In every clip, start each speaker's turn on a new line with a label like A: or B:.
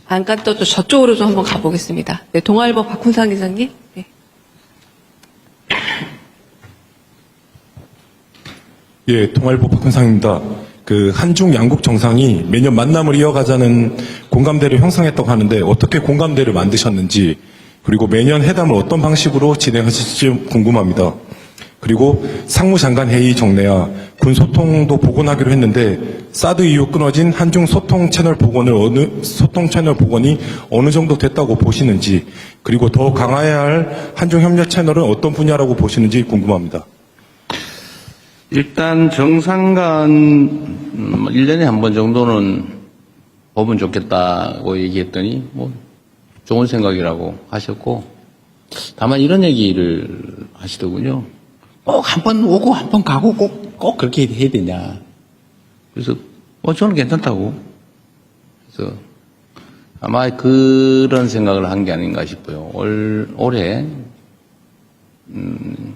A: 잠깐 또 저쪽으로 좀 한번 가보겠습니다. 네, 동아일보 박훈상 기자님. 네.
B: 예, 동아일보 박훈상입니다. 한중 양국 정상이 매년 만남을 이어가자는 공감대를 형성했다고 하는데 어떻게 공감대를 만드셨는지, 그리고 매년 회담을 어떤 방식으로 진행하실지 궁금합니다. 그리고 상무장관 회의 정례와 군 소통도 복원하기로 했는데 사드 이후 끊어진 한중 소통 채널 복원이 어느 정도 됐다고 보시는지, 그리고 더 강화해야 할 한중 협력 채널은 어떤 분야라고 보시는지 궁금합니다.
C: 일단 정상간 1년에 한 번 정도는 보면 좋겠다고 얘기했더니 좋은 생각이라고 하셨고, 다만 이런 얘기를 하시더군요. 꼭 한 번 오고 한 번 가고 꼭 그렇게 해야 되냐. 그래서 저는 괜찮다고. 그래서 아마 그런 생각을 한 게 아닌가 싶어요. 올해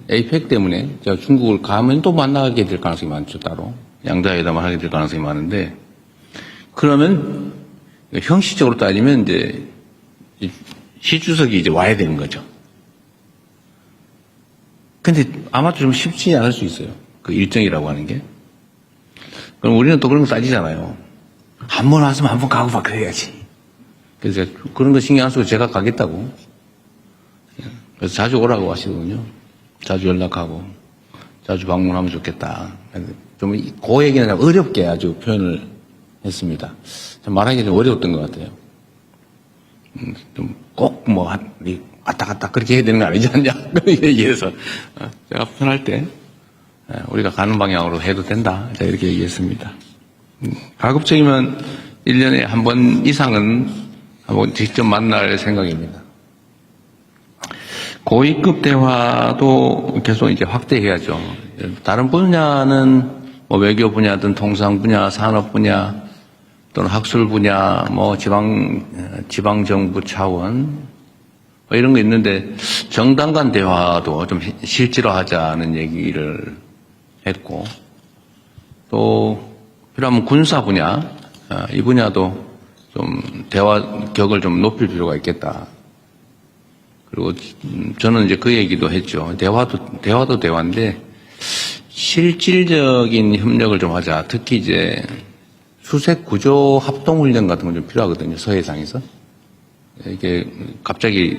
C: 에이펙 때문에 제가 중국을 가면 또 만나게 될 가능성이 많죠. 따로 양자회담을 하게 될 가능성이 많은데, 그러면 형식적으로 따지면 이제 시 주석이 이제 와야 되는 거죠. 근데 아마 좀 쉽지 않을 수 있어요. 그 일정이라고 하는 게. 그럼 우리는 또 그런 거 따지잖아요. 한 번 왔으면 한 번 가고 막 그래야지. 그래서 제가 그런 거 신경 안 쓰고 제가 가겠다고. 그래서 자주 오라고 하시거든요. 자주 연락하고 자주 방문하면 좋겠다. 좀 그 얘기는 어렵게 아주 표현을 했습니다. 말하기 좀 어려웠던 것 같아요. 좀 꼭 왔다 갔다 그렇게 해야 되는 거 아니지 않냐. 그렇게 얘기해서 제가 편할 때 우리가 가는 방향으로 해도 된다. 제가 이렇게 얘기했습니다. 가급적이면 1년에 한 번 이상은 한번 직접 만날 생각입니다. 고위급 대화도 계속 이제 확대해야죠. 다른 분야는 외교 분야든 통상 분야, 산업 분야 또는 학술 분야, 지방 정부 차원 이런 거 있는데, 정당 간 대화도 좀 실제로 하자는 얘기를 했고, 또 필요하면 군사 분야, 이 분야도 좀 대화 격을 좀 높일 필요가 있겠다. 그리고 저는 이제 그 얘기도 했죠. 대화도 대화인데 실질적인 협력을 좀 하자. 특히 이제 수색 구조 합동 훈련 같은 건 좀 필요하거든요. 서해상에서. 이게 갑자기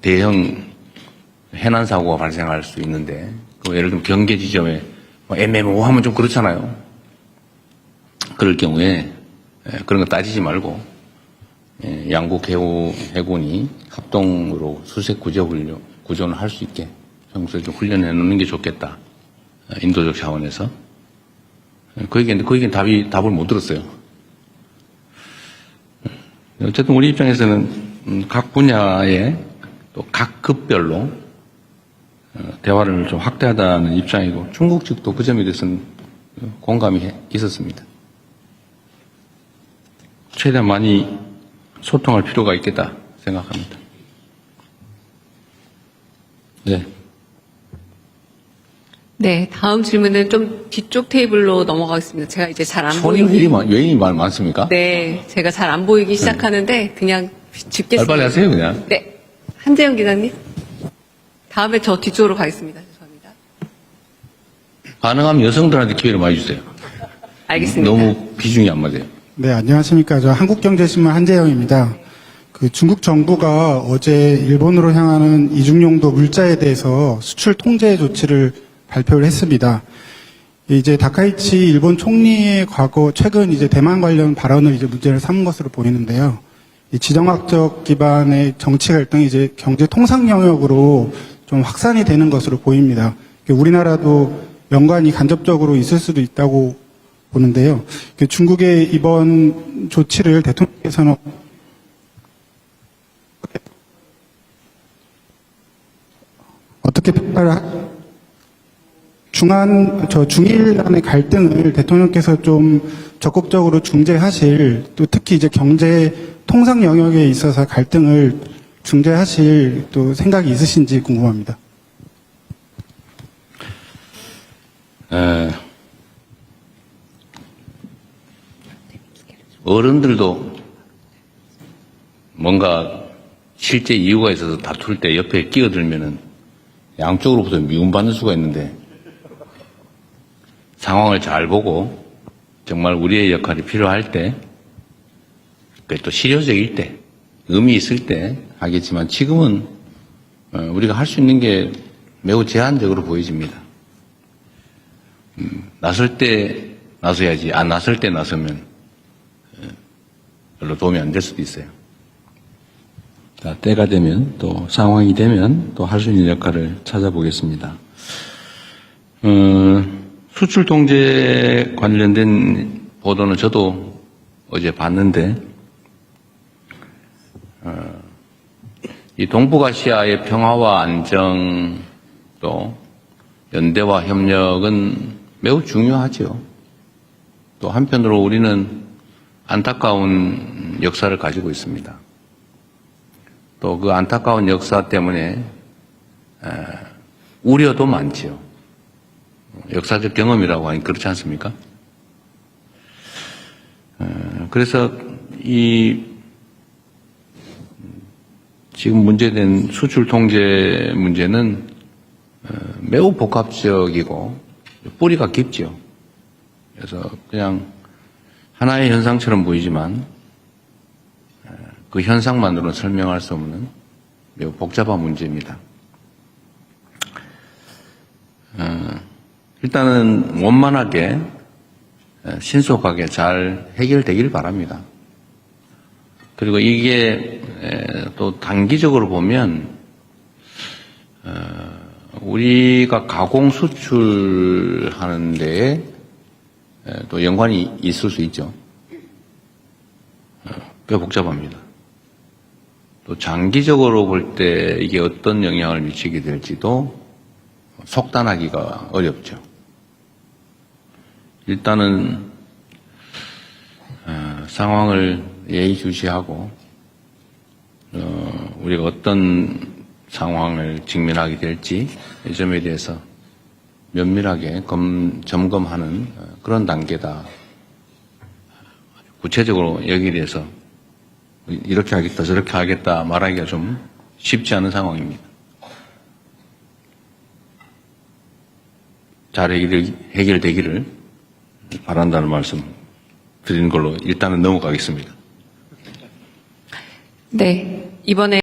C: 대형 해난 사고가 발생할 수 있는데, 예를 들면 경계 지점에 애매모호하면 좀 그렇잖아요. 그럴 경우에 그런 거 따지지 말고 양국 해군이 합동으로 수색 구조는 할 수 있게 평소에 좀 훈련해 놓는 게 좋겠다. 인도적 차원에서. 그 얘기는 답을 못 들었어요. 어쨌든 우리 입장에서는 각 분야에 또 각 급별로 대화를 좀 확대하다는 입장이고, 중국 측도 그 점에 대해서는 공감이 있었습니다. 최대한 많이 소통할 필요가 있겠다 생각합니다. 네.
A: 네, 다음 질문은 좀 뒤쪽 테이블로 넘어가겠습니다. 제가 이제 잘 안
C: 손이
A: 보이기.
C: 왜 이리 많습니까?
A: 네, 제가 잘 안 보이기 시작하는데 그냥 짚겠습니다.
C: 빨리 하세요, 그냥.
A: 네, 한재영 기자님. 다음에 저 뒤쪽으로 가겠습니다. 죄송합니다.
C: 가능하면 여성들한테 기회를 많이 주세요.
A: 알겠습니다.
C: 너무 비중이 안 맞아요.
D: 네, 안녕하십니까. 저 한국경제신문 한재영입니다. 중국 정부가 어제 일본으로 향하는 이중용도 물자에 대해서 수출 통제 조치를 발표를 했습니다. 이제 다카이치 일본 총리의 최근 이제 대만 관련 발언을 이제 문제를 삼은 것으로 보이는데요. 이 지정학적 기반의 정치 갈등이 이제 경제 통상 영역으로 좀 확산이 되는 것으로 보입니다. 우리나라도 연관이 간접적으로 있을 수도 있다고 보는데요. 중국의 이번 조치를 대통령께서는 어떻게 평가를 중일 간의 갈등을 대통령께서 좀 적극적으로 중재하실, 또 특히 이제 경제 통상 영역에 있어서 갈등을 중재하실 또 생각이 있으신지 궁금합니다.
C: 어른들도 뭔가 실제 이유가 있어서 다툴 때 옆에 끼어들면은 양쪽으로부터 미움받는 수가 있는데 상황을 잘 보고 정말 우리의 역할이 필요할 때, 또 실효적일 때, 의미 있을 때 하겠지만 지금은 우리가 할 수 있는 게 매우 제한적으로 보여집니다. 나설 때 나서야지 안 나설 때 나서면 별로 도움이 안 될 수도 있어요.
E: 자, 때가 되면 또 상황이 되면 또 할 수 있는 역할을 찾아보겠습니다. 수출 통제 관련된 보도는 저도 어제 봤는데 이 동북아시아의 평화와 안정 또 연대와 협력은 매우 중요하죠. 또 한편으로 우리는 안타까운 역사를 가지고 있습니다. 또 그 안타까운 역사 때문에 우려도 많지요. 역사적 경험이라고 하니 그렇지 않습니까? 그래서 이 지금 문제된 수출 통제 문제는 매우 복합적이고 뿌리가 깊죠. 그래서 그냥 하나의 현상처럼 보이지만 그 현상만으로는 설명할 수 없는 매우 복잡한 문제입니다. 일단은 원만하게 신속하게 잘 해결되길 바랍니다. 그리고 이게 또 단기적으로 보면 우리가 가공 수출하는 데에 또 연관이 있을 수 있죠. 꽤 복잡합니다. 또 장기적으로 볼 때 이게 어떤 영향을 미치게 될지도 속단하기가 어렵죠. 일단은 상황을 예의주시하고 우리가 어떤 상황을 직면하게 될지 이 점에 대해서 면밀하게 점검하는 그런 단계다. 구체적으로 여기에 대해서 이렇게 하겠다 저렇게 하겠다 말하기가 좀 쉽지 않은 상황입니다. 잘 해결되기를 바란다는 말씀 드리는 걸로 일단은 넘어가겠습니다.
A: 네, 이번에